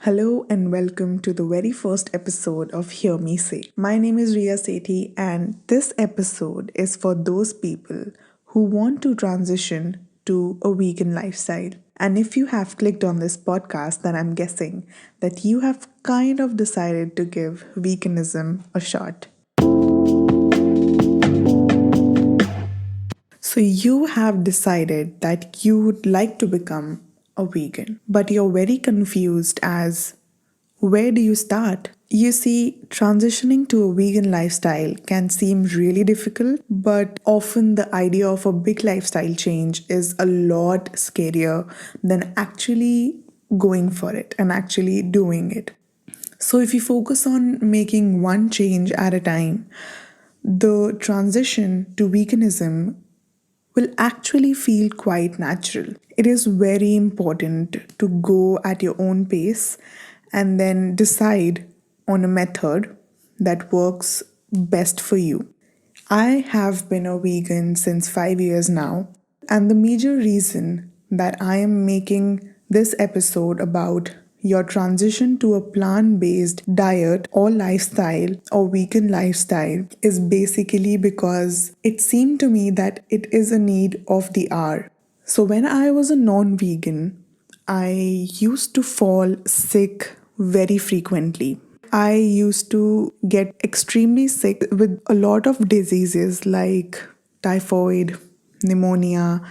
Hello and welcome to the very first episode of Hear Me Say. My name is Riya Sethi, and this episode is for those people who want to transition to a vegan lifestyle. And if you have clicked on this podcast, then I'm guessing that you have kind of decided to give veganism a shot. So you have decided that you would like to become a vegan, but you're very confused as where do you start? You see, transitioning to a vegan lifestyle can seem really difficult, but often the idea of a big lifestyle change is a lot scarier than actually going for it and actually doing it. So, if you focus on making one change at a time, the transition to veganism will actually feel quite natural. It is very important to go at your own pace and then decide on a method that works best for you. I have been a vegan since 5 years now, and the major reason that I am making this episode about your transition to a plant based diet or lifestyle or vegan lifestyle is basically because it seemed to me that it is a need of the hour. So, when I was a non vegan, I used to fall sick very frequently. I used to get extremely sick with a lot of diseases like typhoid, pneumonia,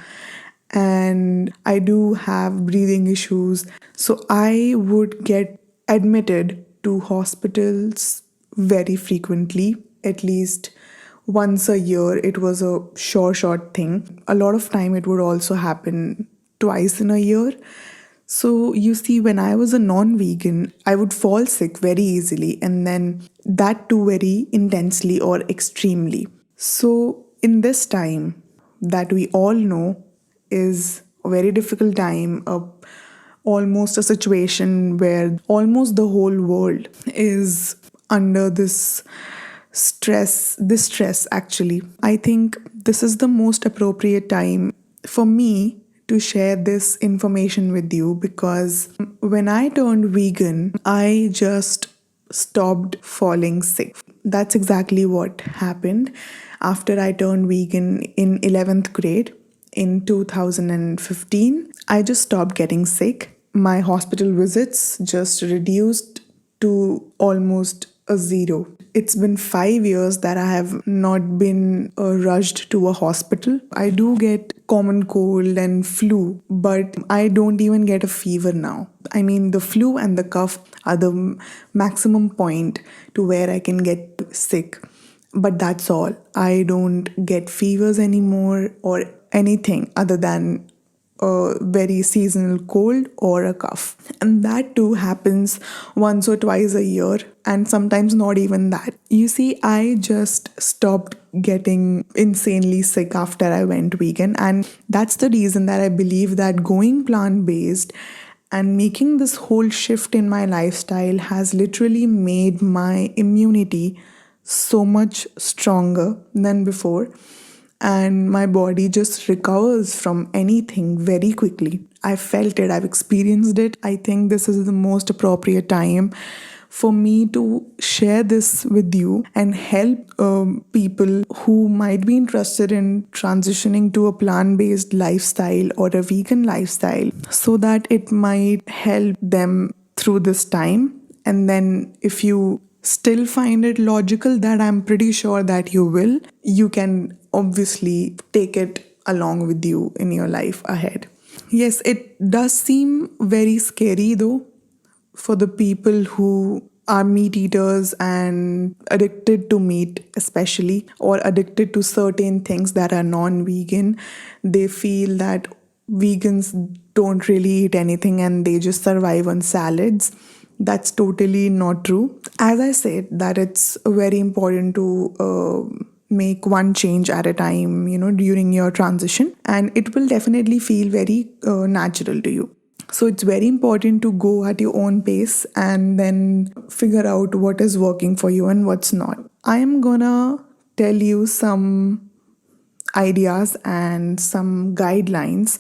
and I do have breathing issues. So I would get admitted to hospitals very frequently, at least once a year. It was a short thing. A lot of time it would also happen twice in a year. So, you see, when I was a non vegan, I would fall sick very easily and then that too very intensely or extremely. So, in this time that we all know is a very difficult time, almost a situation where almost the whole world is under this stress actually. I think this is the most appropriate time for me to share this information with you because when I turned vegan, I just stopped falling sick. That's exactly what happened after I turned vegan in 11th grade in 2015. I just stopped getting sick. My hospital visits just reduced to almost a zero. It's been 5 years that I have not been rushed to a hospital. I do get common cold and flu, but I don't even get a fever now. I mean, the flu and the cough are the maximum point to where I can get sick. But that's all. I don't get fevers anymore or anything other than a very seasonal cold or a cough. And that too happens once or twice a year, and sometimes not even that. You see, I just stopped getting insanely sick after I went vegan, and that's the reason that I believe that going plant based and making this whole shift in my lifestyle has literally made my immunity so much stronger than before, and my body just recovers from anything very quickly. I felt it, I've experienced it. I think this is the most appropriate time for me to share this with you and help people who might be interested in transitioning to a plant based lifestyle or a vegan lifestyle so that it might help them through this time. And then, if you still find it logical, that I'm pretty sure that you will, you can obviously take it along with you in your life ahead. Yes, it does seem very scary though for the people who are meat eaters and addicted to meat, especially, or addicted to certain things that are non vegan. They feel that vegans don't really eat anything and they just survive on salads. That's totally not true. As I said, that it's very important to make one change at a time, during your transition, and it will definitely feel very natural to you. So it's very important to go at your own pace and then figure out what is working for you and what's not. I am gonna tell you some ideas and some guidelines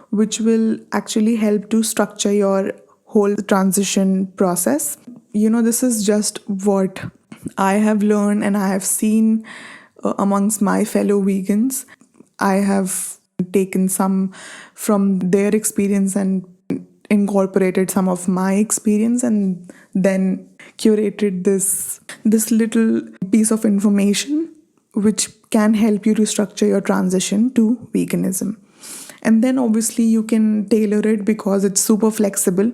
which will actually help to structure your whole transition process. This is just what I have learned and I have seen amongst my fellow vegans. I have taken some from their experience and incorporated some of my experience, and then curated this little piece of information which can help you to structure your transition to veganism. And then obviously you can tailor it because it's super flexible.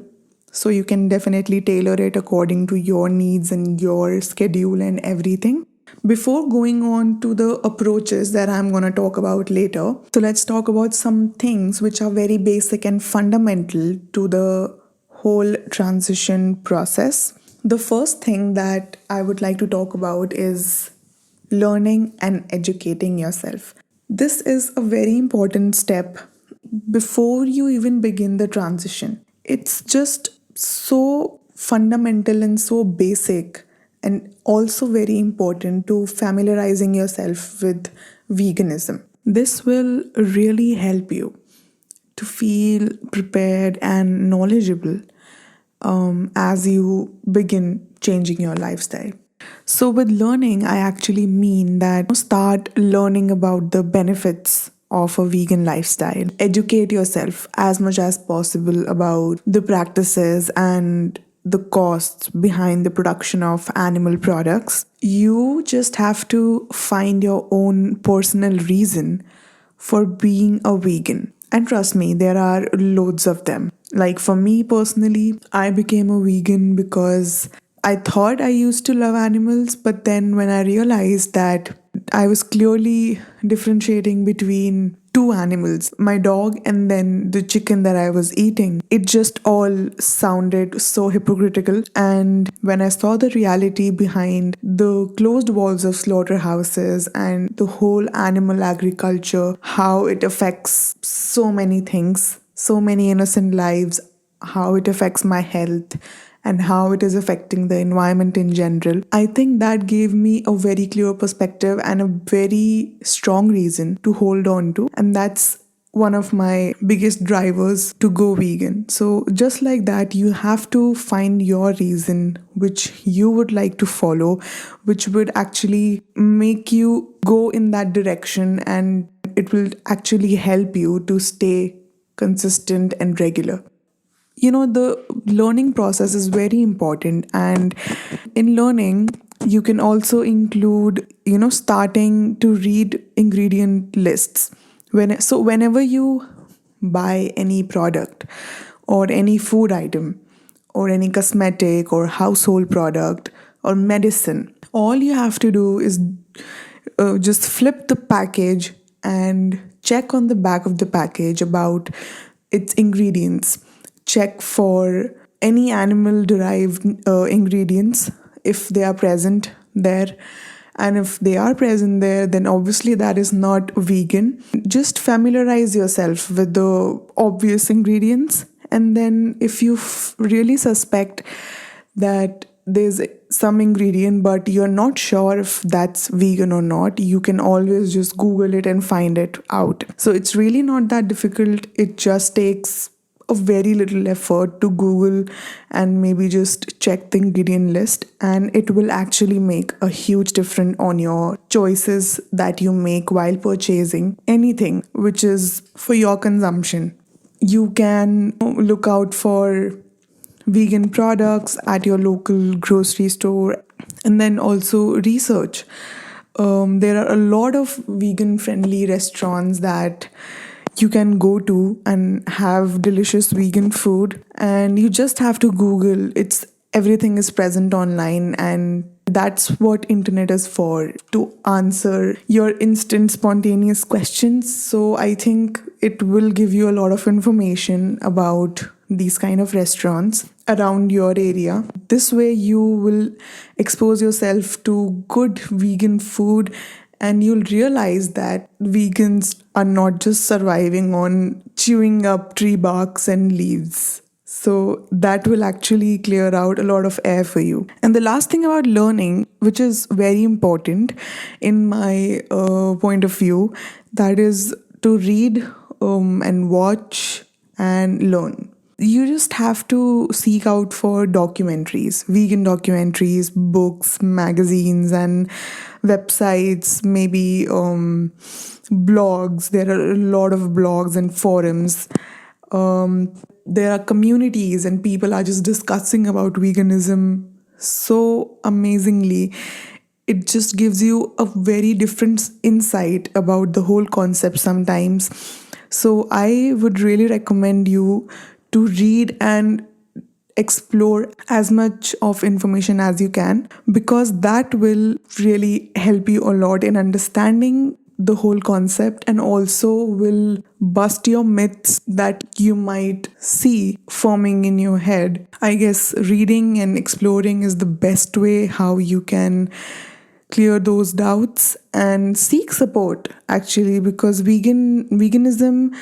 So you can definitely tailor it according to your needs and your schedule and everything. Before going on to the approaches that I'm going to talk about later, so let's talk about some things which are very basic and fundamental to the whole transition process. The first thing that I would like to talk about is learning and educating yourself. This is a very important step before you even begin the transition. It's just so fundamental and so basic, and also very important to familiarizing yourself with veganism. This will really help you to feel prepared and knowledgeable as you begin changing your lifestyle. So, with learning, I actually mean that start learning about the benefits of a vegan lifestyle. Educate yourself as much as possible about the practices and the costs behind the production of animal products. You just have to find your own personal reason for being a vegan. And trust me, there are loads of them. Like for me personally, I became a vegan because I thought I used to love animals, but then when I realized that I was clearly differentiating between two animals, my dog and then the chicken that I was eating, it just all sounded so hypocritical. And when I saw the reality behind the closed walls of slaughterhouses and the whole animal agriculture, how it affects so many things, so many innocent lives, how it affects my health, and how it is affecting the environment in general, I think that gave me a very clear perspective and a very strong reason to hold on to. And that's one of my biggest drivers to go vegan. So, just like that, you have to find your reason which you would like to follow, which would actually make you go in that direction, and it will actually help you to stay consistent and regular. The learning process is very important, and in learning you can also include starting to read ingredient lists. Whenever you buy any product or any food item or any cosmetic or household product or medicine, all you have to do is just flip the package and check on the back of the package about its ingredients. Check for any animal derived ingredients if they are present there. And if they are present there, then obviously that is not vegan. Just familiarize yourself with the obvious ingredients. And then if you really suspect that there's some ingredient but you're not sure if that's vegan or not, you can always just Google it and find it out. So it's really not that difficult. It just takes a very little effort to Google and maybe just check the ingredient list, and it will actually make a huge difference on your choices that you make while purchasing anything which is for your consumption. You can look out for vegan products at your local grocery store, and then also research. There are a lot of vegan friendly restaurants that you can go to and have delicious vegan food, and you just have to Google. Everything is present online, and that's what internet is for, to answer your instant spontaneous questions. So I think it will give you a lot of information about these kind of restaurants around your area. This way you will expose yourself to good vegan food, and you'll realize that vegans are not just surviving on chewing up tree barks and leaves. So that will actually clear out a lot of air for you. And the last thing about learning, which is very important in my point of view, that is to read and watch and learn. You just have to seek out for documentaries, vegan documentaries, books, magazines, and websites, maybe blogs. There are a lot of blogs and forums. There are communities, and people are just discussing about veganism so amazingly. It just gives you a very different insight about the whole concept sometimes. So I would really recommend you to read and explore as much of information as you can, because that will really help you a lot in understanding the whole concept, and also will bust your myths that you might see forming in your head. I guess reading and exploring is the best way how you can clear those doubts and seek support, actually, because veganism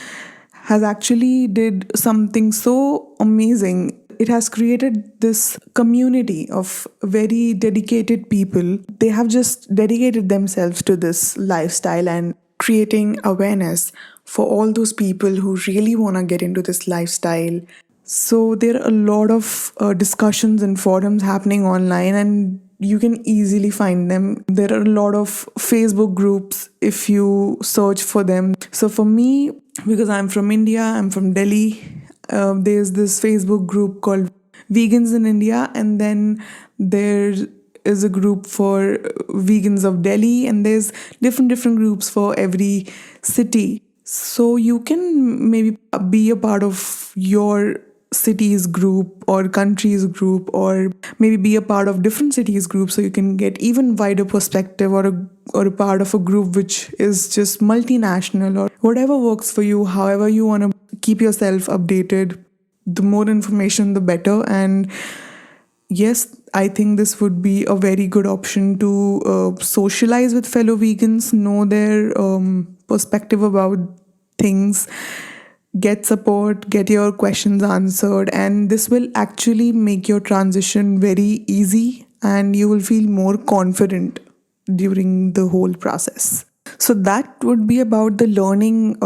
has actually did something so amazing. It has created this community of very dedicated people. They have just dedicated themselves to this lifestyle and creating awareness for all those people who really want to get into this lifestyle. So there are a lot of discussions and forums happening online, and you can easily find them. There are a lot of Facebook groups if you search for them. So for me, because I'm from India, I'm from Delhi, there's this Facebook group called Vegans in India, and then there is a group for vegans of Delhi, and there's different groups for every city. So you can maybe be a part of your cities group or countries group, or maybe be a part of different cities group, so you can get even wider perspective, or a part of a group which is just multinational, or whatever works for you, however you want to keep yourself updated. The more information, the better. And yes, I think this would be a very good option to socialize with fellow vegans, know their perspective about things, get support, get your questions answered, and this will actually make your transition very easy, and you will feel more confident during the whole process. So that would be about the learning.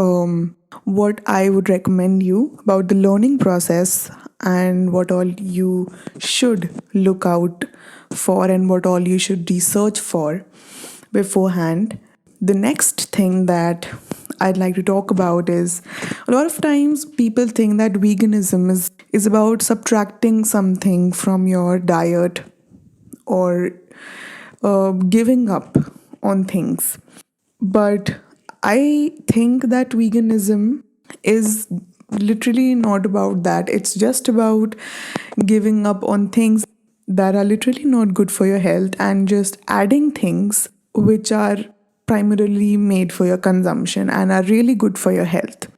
What I would recommend you about the learning process, and what all you should look out for, and what all you should research for beforehand. The next thing that I'd like to talk about is, a lot of times people think that veganism is about subtracting something from your diet, or giving up on things. But I think that veganism is literally not about that. It's just about giving up on things that are literally not good for your health, and just adding things which are primarily made for your consumption and are really good for your health.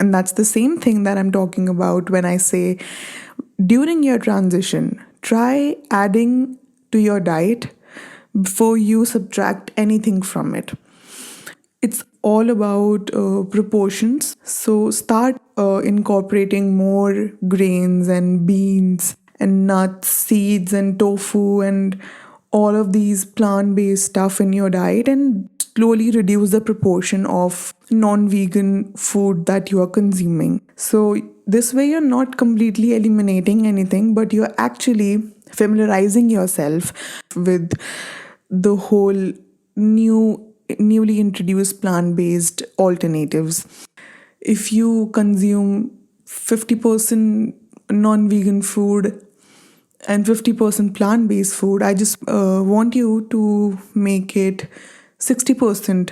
And that's the same thing that I'm talking about when I say, during your transition, try adding to your diet before you subtract anything from it. It's all about proportions. So start incorporating more grains and beans and nuts, seeds and tofu and all of these plant-based stuff in your diet, and slowly reduce the proportion of non-vegan food that you are consuming. So this way you're not completely eliminating anything, but you're actually familiarizing yourself with the whole newly introduced plant-based alternatives. If you consume 50% non-vegan food and 50% plant-based food, I just want you to make it 60%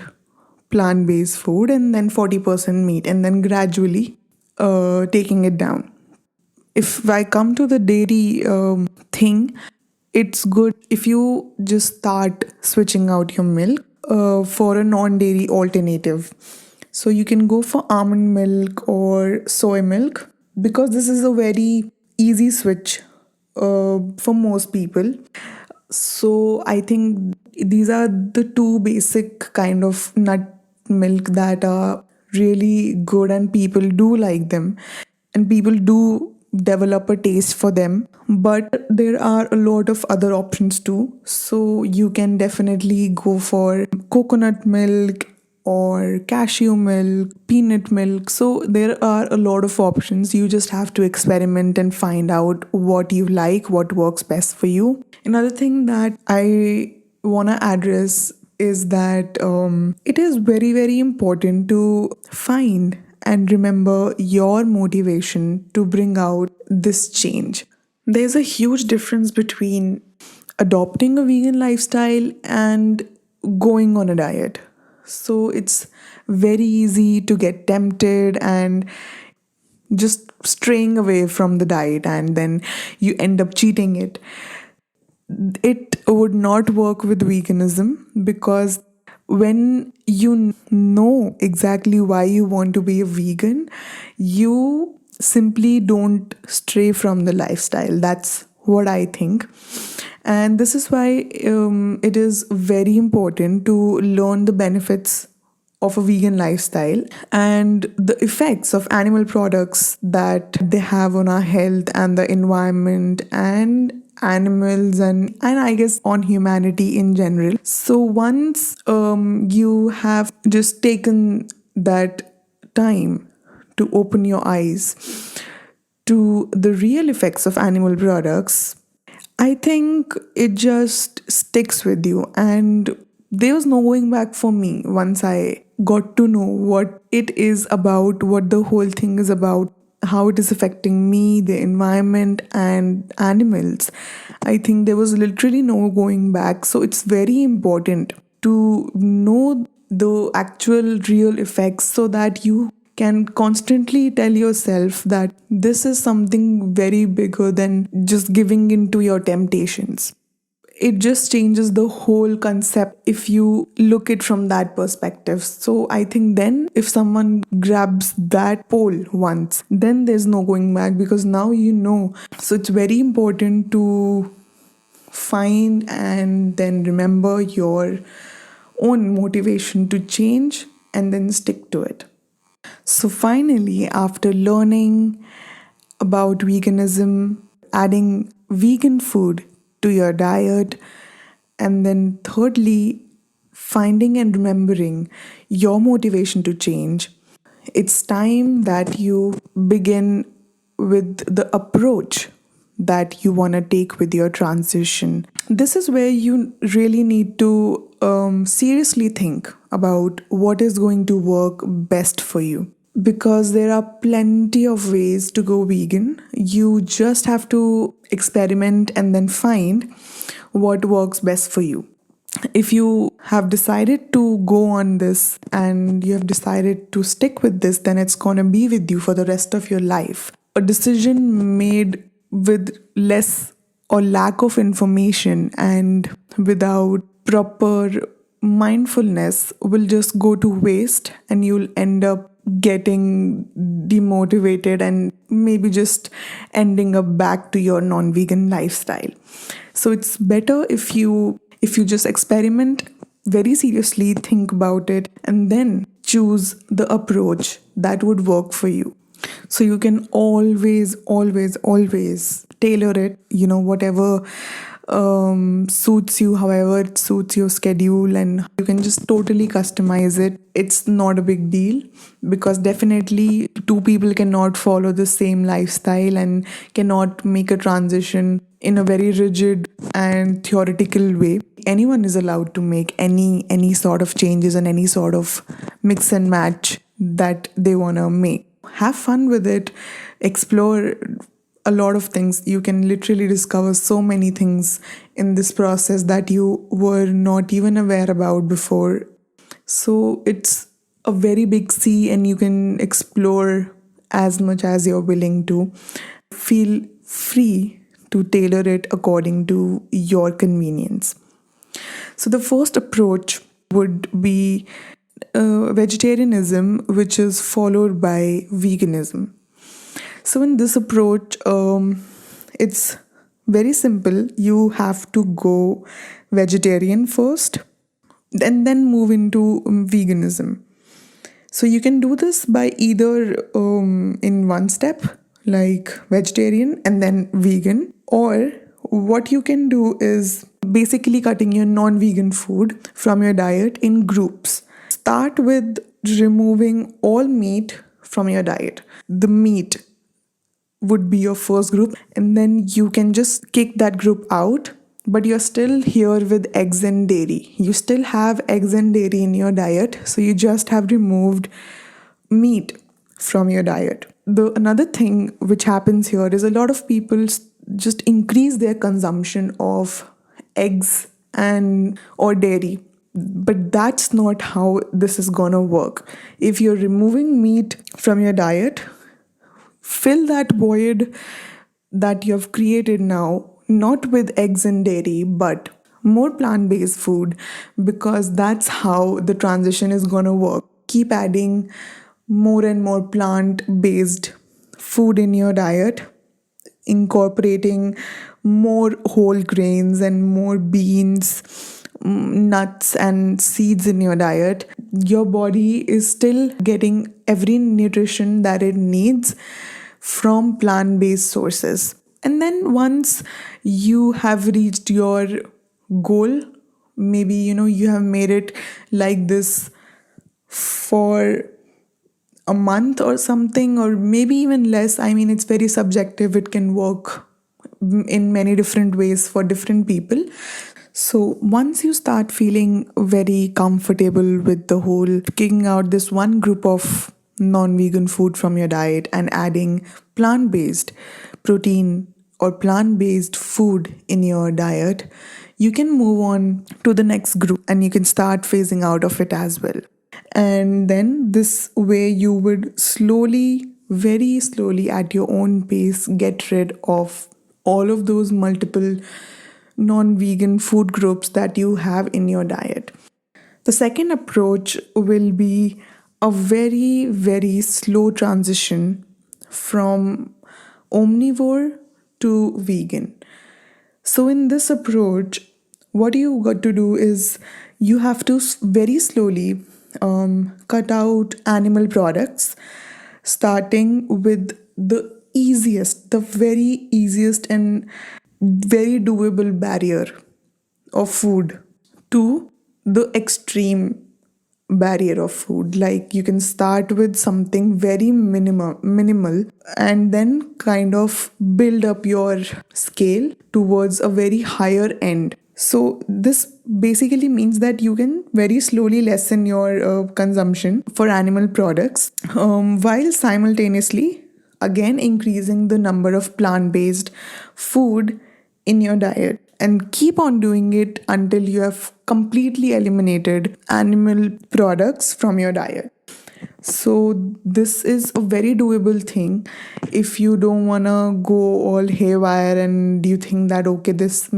plant-based food and then 40% meat, and then gradually taking it down. If I come to the dairy thing, it's good if you just start switching out your milk for a non-dairy alternative. So you can go for almond milk or soy milk, because this is a very easy switch for most people. So I think these are the two basic kind of nut milk that are really good, and people do like them, and people do develop a taste for them. But there are a lot of other options too. So you can definitely go for coconut milk, or cashew milk, peanut milk. So there are a lot of options. You just have to experiment and find out what you like, what works best for you. Another thing that I want to address is that it is very, very important to find and remember your motivation to bring out this change. There's a huge difference between adopting a vegan lifestyle and going on a diet. So it's very easy to get tempted and just straying away from the diet, and then you end up cheating it. It would not work with veganism because when you know exactly why you want to be a vegan, you simply don't stray from the lifestyle. That's what I think. And this is why it is very important to learn the benefits of a vegan lifestyle and the effects of animal products that they have on our health and the environment and animals and I guess on humanity in general. So once you have just taken that time to open your eyes to the real effects of animal products, I think it just sticks with you. And there was no going back for me once I got to know what it is about, what the whole thing is about, how it is affecting me, the environment, and animals. I think there was literally no going back. So it's very important to know the actual real effects so that you can constantly tell yourself that this is something very bigger than just giving in to your temptations. It just changes the whole concept if you look it from that perspective. So I think then if someone grabs that pole once, then there's no going back because now you know. So it's very important to find and then remember your own motivation to change and then stick to it. So finally, after learning about veganism, adding vegan food to your diet, and then thirdly, finding and remembering your motivation to change, it's time that you begin with the approach that you want to take with your transition. This is where you really need to seriously think about what is going to work best for you. Because there are plenty of ways to go vegan. You just have to experiment and then find what works best for you. If you have decided to go on this and you have decided to stick with this, then it's going to be with you for the rest of your life. A decision made with less or lack of information and without proper mindfulness will just go to waste, and you'll end up getting demotivated and maybe just ending up back to your non-vegan lifestyle. So it's better if you just experiment very seriously, think about it, and then choose the approach that would work for you. So you can always, always, always tailor it, whatever suits you, however it suits your schedule, and you can just totally customize it. It's not a big deal because definitely two people cannot follow the same lifestyle and cannot make a transition in a very rigid and theoretical way. Anyone is allowed to make any sort of changes and any sort of mix and match that they want to make. Have fun with it, explore a lot of things. You can literally discover so many things in this process that you were not even aware about before. So it's a very big sea, and you can explore as much as you're willing to. Feel free to tailor it according to your convenience. So the first approach would be vegetarianism, which is followed by veganism. So in this approach, it's very simple. You have to go vegetarian first and then move into veganism. So you can do this by either in one step, like vegetarian and then vegan, or what you can do is basically cutting your non-vegan food from your diet in groups. start with removing all meat from your diet. The meat would be your first group, and then you can just kick that group out. But you're still here with eggs and dairy. You still have eggs and dairy in your diet, so you just have removed meat from your diet. The another thing which happens here is a lot of people just increase their consumption of eggs and or dairy, but that's not how this is gonna work. If you're removing meat from your diet, fill that void that you have created now, not with eggs and dairy, but more plant based food, because that's how the transition is going to work. Keep adding more and more plant based food in your diet, incorporating more whole grains and more beans, nuts, and seeds in your diet. Your body is still getting every nutrition that it needs from plant based sources. And then once you have reached your goal, maybe you have made it like this for a month or something, or maybe even less. I mean, it's very subjective, it can work in many different ways for different people. So once you start feeling very comfortable with the whole kicking out this one group of non-vegan food from your diet and adding plant-based protein or plant-based food in your diet, you can move on to the next group and you can start phasing out of it as well. And then this way you would slowly, very slowly, at your own pace, get rid of all of those multiple non-vegan food groups that you have in your diet. The second approach will be a very, very slow transition from omnivore to vegan. So in this approach, what you got to do is you have to very slowly cut out animal products, starting with the very easiest and very doable barrier of food to the extreme barrier of food. Like you can start with something very minimal and then kind of build up your scale towards a very higher end. So this basically means that you can very slowly lessen your consumption for animal products, while simultaneously again increasing the number of plant-based food in your diet, and keep on doing it until you have completely eliminated animal products from your diet. So this is a very doable thing if you don't want to go all haywire and you think that okay, this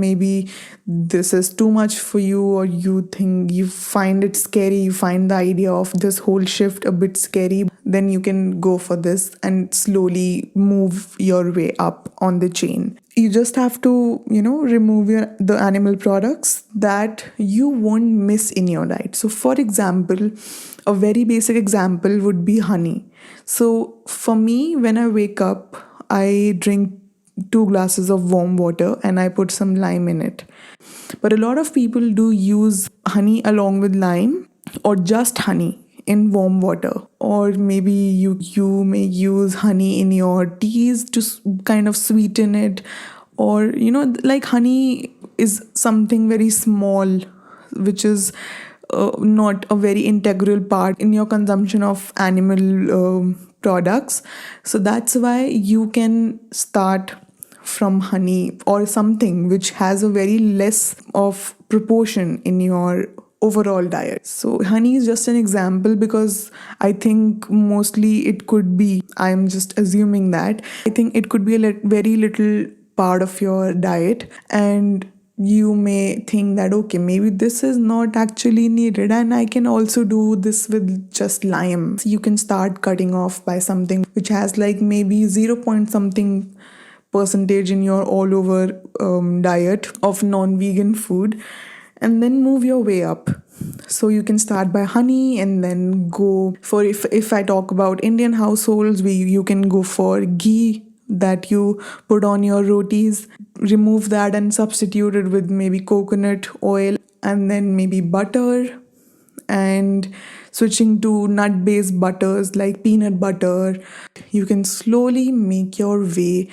is too much for you, or you think you find it scary, you find the idea of this whole shift a bit scary, then you can go for this and slowly move your way up on the chain. You just have to remove the animal products that you won't miss in your diet. So for example, a very basic example would be honey. So for me, when I wake up, I drink 2 glasses of warm water and I put some lime in it. But a lot of people do use honey along with lime, or just honey in warm water, or maybe you may use honey in your teas to kind of sweeten it, or like honey is something very small which is not a very integral part in your consumption of animal products. So that's why you can start from honey or something which has a very less of proportion in your overall diet. So honey is just an example, because I think mostly it could be, I'm just assuming that, I think it could be a very little part of your diet, and you may think that okay, maybe this is not actually needed and I can also do this with just lime. So you can start cutting off by something which has like maybe 0 point something percentage in your all over diet of non-vegan food, and then move your way up. So you can start by honey and then go for, if I talk about Indian households, you can go for ghee that you put on your rotis, remove that and substitute it with maybe coconut oil, and then maybe butter, and switching to nut based butters like peanut butter, you can slowly make your way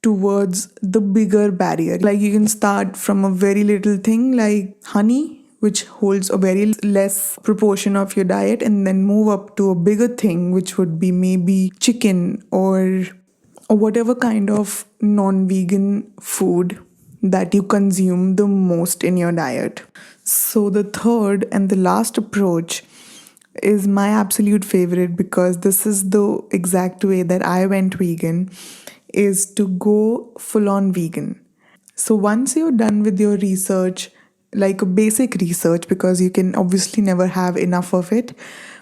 towards the bigger barrier. Like you can start from a very little thing like honey, which holds a very less proportion of your diet, and then move up to a bigger thing, which would be maybe chicken or whatever kind of non vegan food that you consume the most in your diet. So, the third and the last approach is my absolute favorite because this is the exact way that I went vegan, is to go full on vegan. So once you're done with your research, like a basic research, because you can obviously never have enough of it,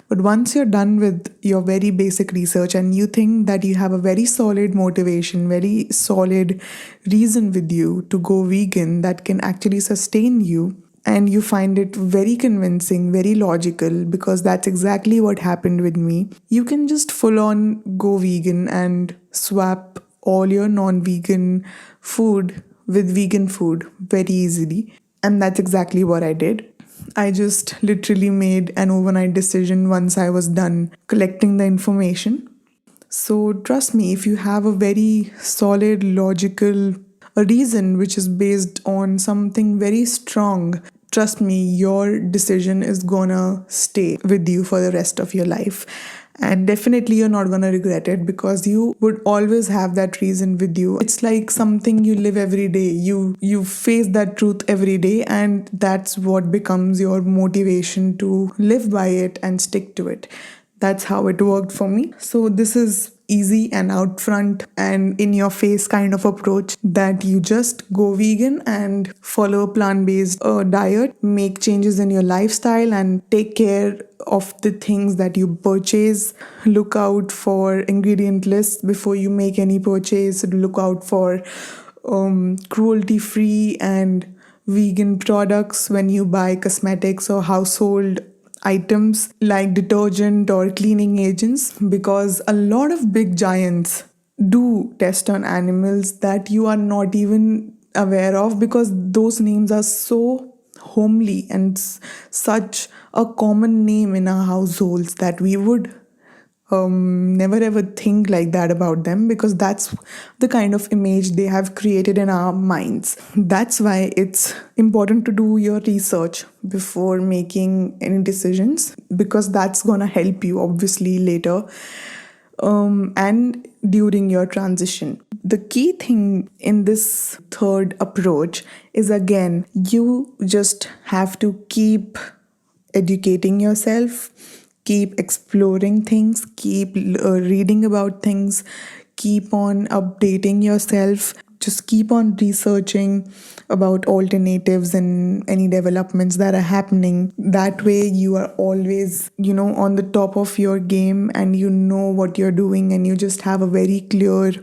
but once you're done with your very basic research and you think that you have a very solid motivation, very solid reason with you to go vegan that can actually sustain you, and you find it very convincing, very logical, because that's exactly what happened with me, you can just full on go vegan and swap all your non vegan food with vegan food very easily. And that's exactly what I did. I just literally made an overnight decision once I was done collecting the information. So, trust me, if you have a very solid, logical a reason which is based on something very strong, trust me, your decision is gonna stay with you for the rest of your life. And definitely, you're not gonna regret it because you would always have that reason with you. It's like something you live every day. You face that truth every day, and that's what becomes your motivation to live by it and stick to it. That's how it worked for me. So, this is easy and out front and in your face kind of approach that you just go vegan and follow a plant based diet, make changes in your lifestyle, and take care of the things that you purchase. Look out for ingredient lists before you make any purchase. Look out for cruelty free and vegan products when you buy cosmetics or household items like detergent or cleaning agents, because a lot of big giants do test on animals that you are not even aware of, because those names are so homely and such a common name in our households that we would never ever think like that about them, because that's the kind of image they have created in our minds. That's why it's important to do your research before making any decisions, because that's gonna help you obviously later and during your transition. The key thing in this third approach is, again, you just have to keep educating yourself, keep exploring things, keep reading about things, keep on updating yourself, just keep on researching about alternatives and any developments that are happening. That way you are always, on the top of your game, and you know what you're doing, and you just have a very clear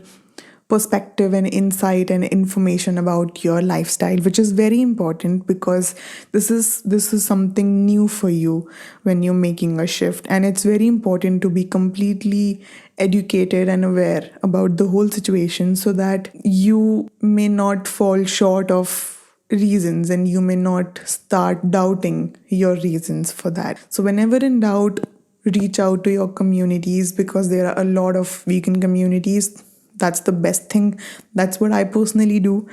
perspective and insight and information about your lifestyle, which is very important because this is something new for you when you're making a shift. And it's very important to be completely educated and aware about the whole situation, so that you may not fall short of reasons and you may not start doubting your reasons for that. So whenever in doubt, reach out to your communities, because there are a lot of vegan communities. That's the best thing. That's what I personally do.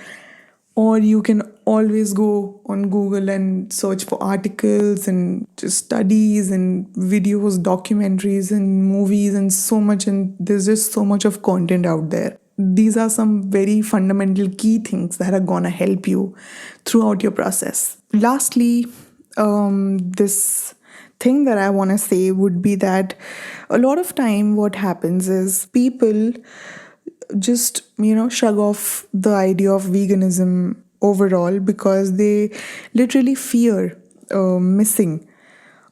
Or you can always go on Google and search for articles and just studies and videos, documentaries and movies and so much. And there's just so much of content out there. These are some very fundamental key things that are gonna help you throughout your process. Lastly, this thing that I want to say would be that a lot of time what happens is people just shrug off the idea of veganism overall, because they literally fear missing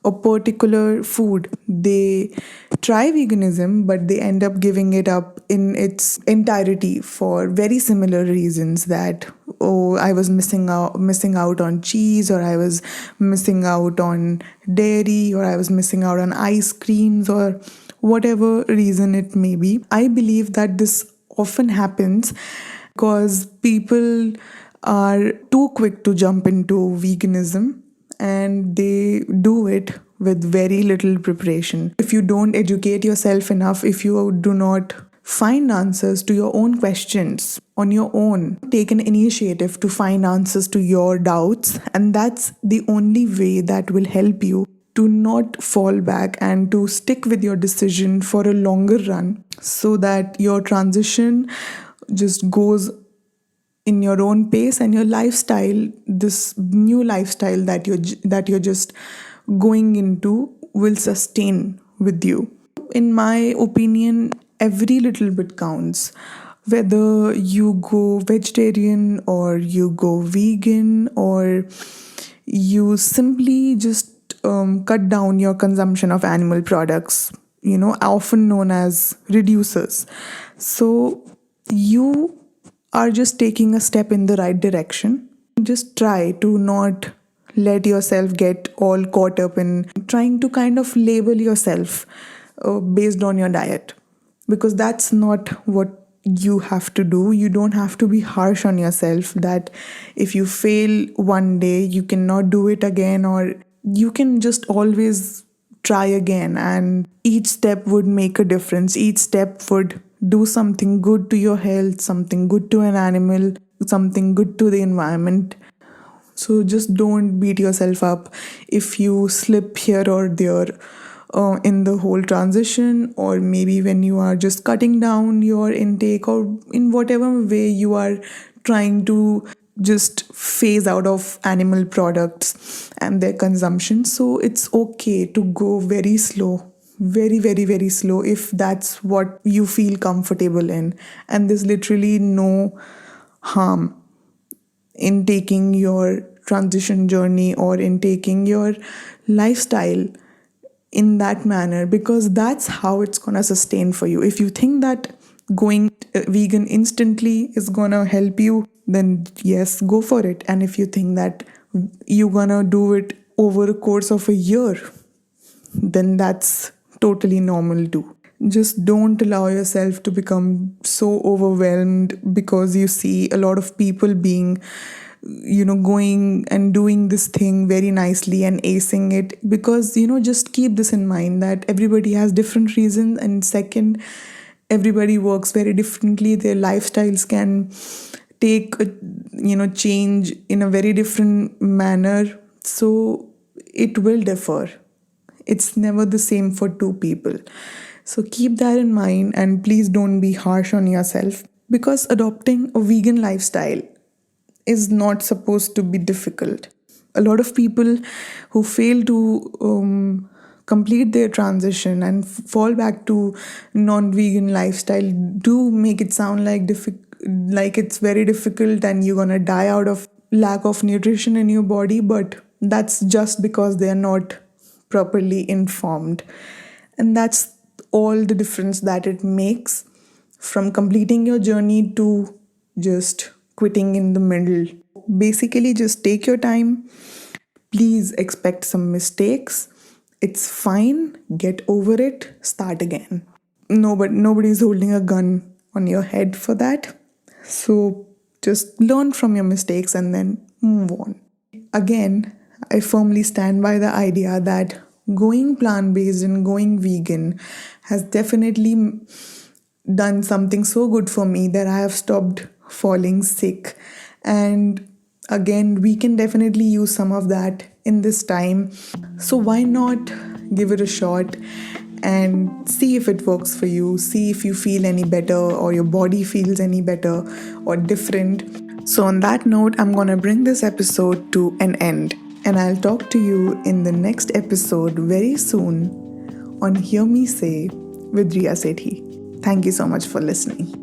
a particular food. They try veganism, but they end up giving it up in its entirety for very similar reasons, that I was missing out on cheese, or I was missing out on dairy, or I was missing out on ice creams, or whatever reason it may be. I believe that this often happens because people are too quick to jump into veganism, and they do it with very little preparation. If you don't educate yourself enough, if you do not find answers to your own questions on your own, take an initiative to find answers to your doubts, and that's the only way that will help you to not fall back and to stick with your decision for a longer run, so that your transition just goes in your own pace, and your lifestyle, this new lifestyle that you're just going into, will sustain with you. In my opinion, every little bit counts. Whether you go vegetarian or you go vegan, or you simply just cut down your consumption of animal products, often known as reducers. So you are just taking a step in the right direction. Just try to not let yourself get all caught up in trying to kind of label yourself based on your diet, because that's not what you have to do. You don't have to be harsh on yourself that if you fail one day, you cannot do it again, or you can just always try again, and each step would make a difference. Each step would do something good to your health, something good to an animal, something good to the environment. So just don't beat yourself up if you slip here or there in the whole transition, or maybe when you are just cutting down your intake, or in whatever way you are trying to just phase out of animal products and their consumption. So it's okay to go very slow, very, very, very slow, if that's what you feel comfortable in. And there's literally no harm in taking your transition journey or in taking your lifestyle in that manner, because that's how it's gonna sustain for you. If you think that going vegan instantly is gonna help you, then yes, go for it. And if you think that you're gonna do it over a course of a year, then that's totally normal too. Just don't allow yourself to become so overwhelmed because you see a lot of people being, going and doing this thing very nicely and acing it. Because, just keep this in mind that everybody has different reasons, and second, everybody works very differently. Their lifestyles can take a change in a very different manner. So it will differ. It's never the same for two people. So keep that in mind, and please don't be harsh on yourself, because adopting a vegan lifestyle is not supposed to be difficult. A lot of people who fail to complete their transition and fall back to non-vegan lifestyle do make it sound like it's very difficult and you're gonna die out of lack of nutrition in your body, but that's just because they're not properly informed. And that's all the difference that it makes from completing your journey to just quitting in the middle. Basically, just take your time. Please expect some mistakes. It's fine. Get over it. Start again. Nobody's holding a gun on your head for that. So just learn from your mistakes and then move on. Again, I firmly stand by the idea that going plant-based and going vegan has definitely done something so good for me that I have stopped falling sick. And again, we can definitely use some of that in this time. So why not give it a shot and see if it works for you? See if you feel any better, or your body feels any better or different. So on that note, I'm gonna bring this episode to an end. And I'll talk to you in the next episode very soon on Hear Me Say with Riya Sethi. Thank you so much for listening.